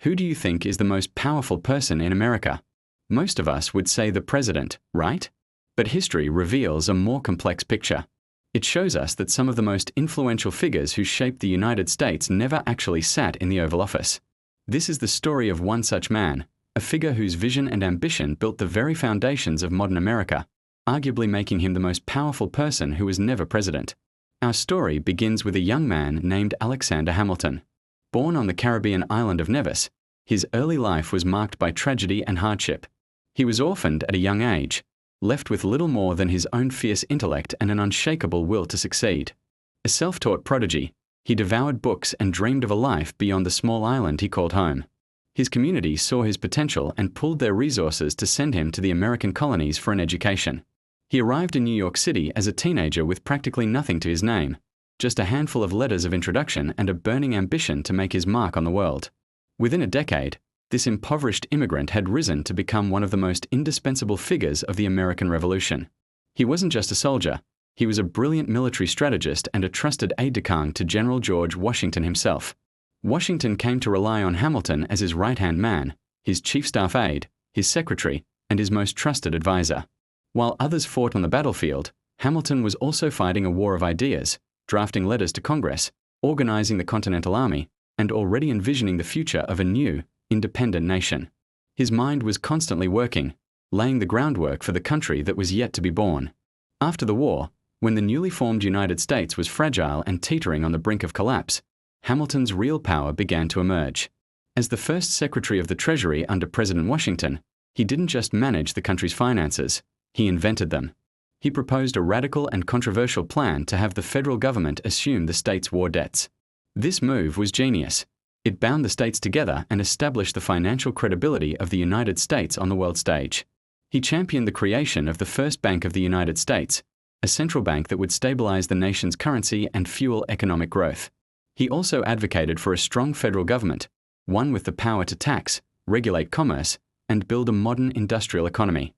Who do you think is the most powerful person in America? Most of us would say the president, right? But history reveals a more complex picture. It shows us that some of the most influential figures who shaped the United States never actually sat in the Oval Office. This is the story of one such man, a figure whose vision and ambition built the very foundations of modern America, arguably making him the most powerful person who was never president. Our story begins with a young man named Alexander Hamilton. Born on the Caribbean island of Nevis, his early life was marked by tragedy and hardship. He was orphaned at a young age, left with little more than his own fierce intellect and an unshakable will to succeed. A self-taught prodigy, he devoured books and dreamed of a life beyond the small island he called home. His community saw his potential and pooled their resources to send him to the American colonies for an education. He arrived in New York City as a teenager with practically nothing to his name, just a handful of letters of introduction and a burning ambition to make his mark on the world. Within a decade, this impoverished immigrant had risen to become one of the most indispensable figures of the American Revolution. He wasn't just a soldier, he was a brilliant military strategist and a trusted aide-de-camp to General George Washington himself. Washington came to rely on Hamilton as his right-hand man, his chief staff aide, his secretary, and his most trusted advisor. While others fought on the battlefield, Hamilton was also fighting a war of ideas, drafting letters to Congress, organizing the Continental Army, and already envisioning the future of a new, independent nation. His mind was constantly working, laying the groundwork for the country that was yet to be born. After the war, when the newly formed United States was fragile and teetering on the brink of collapse, Hamilton's real power began to emerge. As the first Secretary of the Treasury under President Washington, he didn't just manage the country's finances, he invented them. He proposed a radical and controversial plan to have the federal government assume the states' war debts. This move was genius. It bound the states together and established the financial credibility of the United States on the world stage. He championed the creation of the first Bank of the United States, a central bank that would stabilize the nation's currency and fuel economic growth. He also advocated for a strong federal government, one with the power to tax, regulate commerce, and build a modern industrial economy.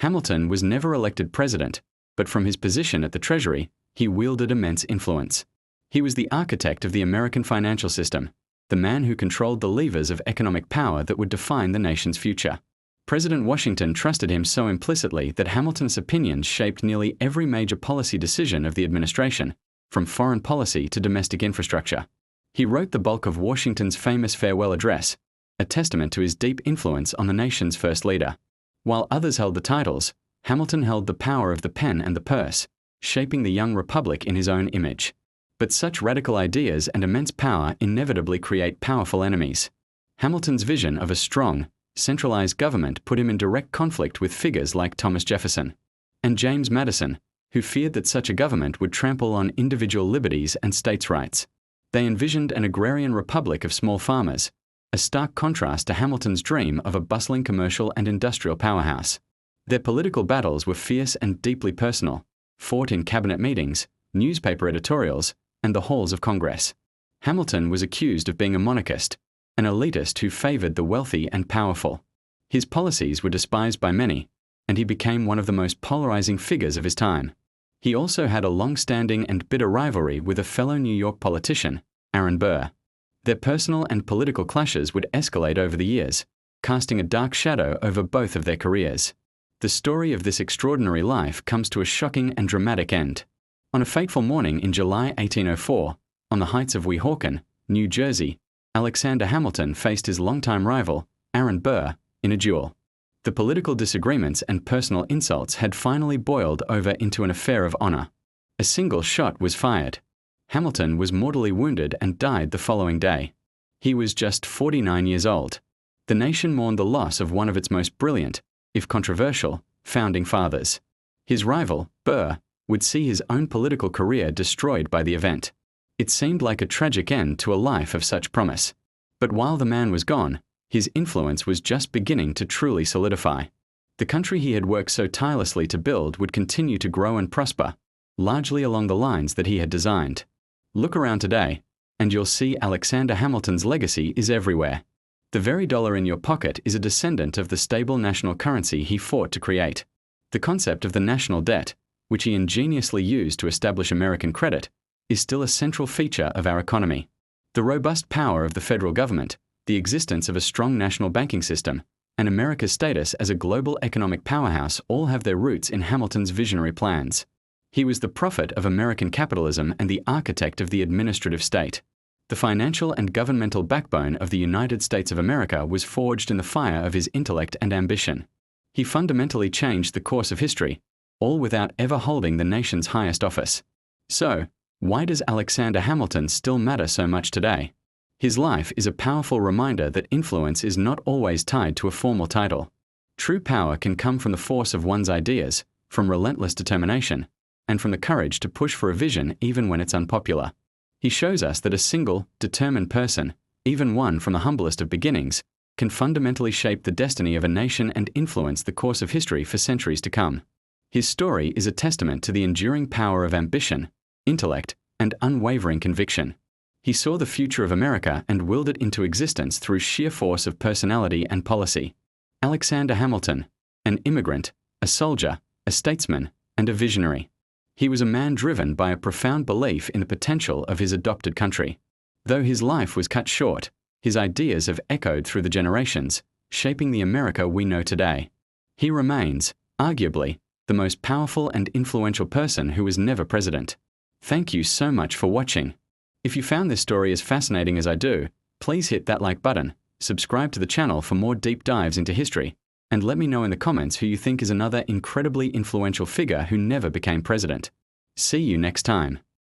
Hamilton was never elected president, but from his position at the Treasury, he wielded immense influence. He was the architect of the American financial system, the man who controlled the levers of economic power that would define the nation's future. President Washington trusted him so implicitly that Hamilton's opinions shaped nearly every major policy decision of the administration, from foreign policy to domestic infrastructure. He wrote the bulk of Washington's famous farewell address, a testament to his deep influence on the nation's first leader. While others held the titles, Hamilton held the power of the pen and the purse, shaping the young republic in his own image. But such radical ideas and immense power inevitably create powerful enemies. Hamilton's vision of a strong, centralized government put him in direct conflict with figures like Thomas Jefferson and James Madison, who feared that such a government would trample on individual liberties and states' rights. They envisioned an agrarian republic of small farmers, a stark contrast to Hamilton's dream of a bustling commercial and industrial powerhouse. Their political battles were fierce and deeply personal, fought in cabinet meetings, newspaper editorials, and the halls of Congress. Hamilton was accused of being a monarchist, an elitist who favored the wealthy and powerful. His policies were despised by many, and he became one of the most polarizing figures of his time. He also had a long-standing and bitter rivalry with a fellow New York politician, Aaron Burr. Their personal and political clashes would escalate over the years, casting a dark shadow over both of their careers. The story of this extraordinary life comes to a shocking and dramatic end. On a fateful morning in July 1804, on the heights of Weehawken, New Jersey, Alexander Hamilton faced his longtime rival, Aaron Burr, in a duel. The political disagreements and personal insults had finally boiled over into an affair of honor. A single shot was fired. Hamilton was mortally wounded and died the following day. He was just 49 years old. The nation mourned the loss of one of its most brilliant, if controversial, founding fathers. His rival, Burr, would see his own political career destroyed by the event. It seemed like a tragic end to a life of such promise. But while the man was gone, his influence was just beginning to truly solidify. The country he had worked so tirelessly to build would continue to grow and prosper, largely along the lines that he had designed. Look around today, and you'll see Alexander Hamilton's legacy is everywhere. The very dollar in your pocket is a descendant of the stable national currency he fought to create. The concept of the national debt, which he ingeniously used to establish American credit, is still a central feature of our economy. The robust power of the federal government, the existence of a strong national banking system, and America's status as a global economic powerhouse all have their roots in Hamilton's visionary plans. He was the prophet of American capitalism and the architect of the administrative state. The financial and governmental backbone of the United States of America was forged in the fire of his intellect and ambition. He fundamentally changed the course of history, all without ever holding the nation's highest office. So, why does Alexander Hamilton still matter so much today? His life is a powerful reminder that influence is not always tied to a formal title. True power can come from the force of one's ideas, from relentless determination, and from the courage to push for a vision even when it's unpopular. He shows us that a single, determined person, even one from the humblest of beginnings, can fundamentally shape the destiny of a nation and influence the course of history for centuries to come. His story is a testament to the enduring power of ambition, intellect, and unwavering conviction. He saw the future of America and willed it into existence through sheer force of personality and policy. Alexander Hamilton, an immigrant, a soldier, a statesman, and a visionary. He was a man driven by a profound belief in the potential of his adopted country. Though his life was cut short, his ideas have echoed through the generations, shaping the America we know today. He remains, arguably, the most powerful and influential person who was never president. Thank you so much for watching. If you found this story as fascinating as I do, please hit that like button, subscribe to the channel for more deep dives into history, and let me know in the comments who you think is another incredibly influential figure who never became president. See you next time.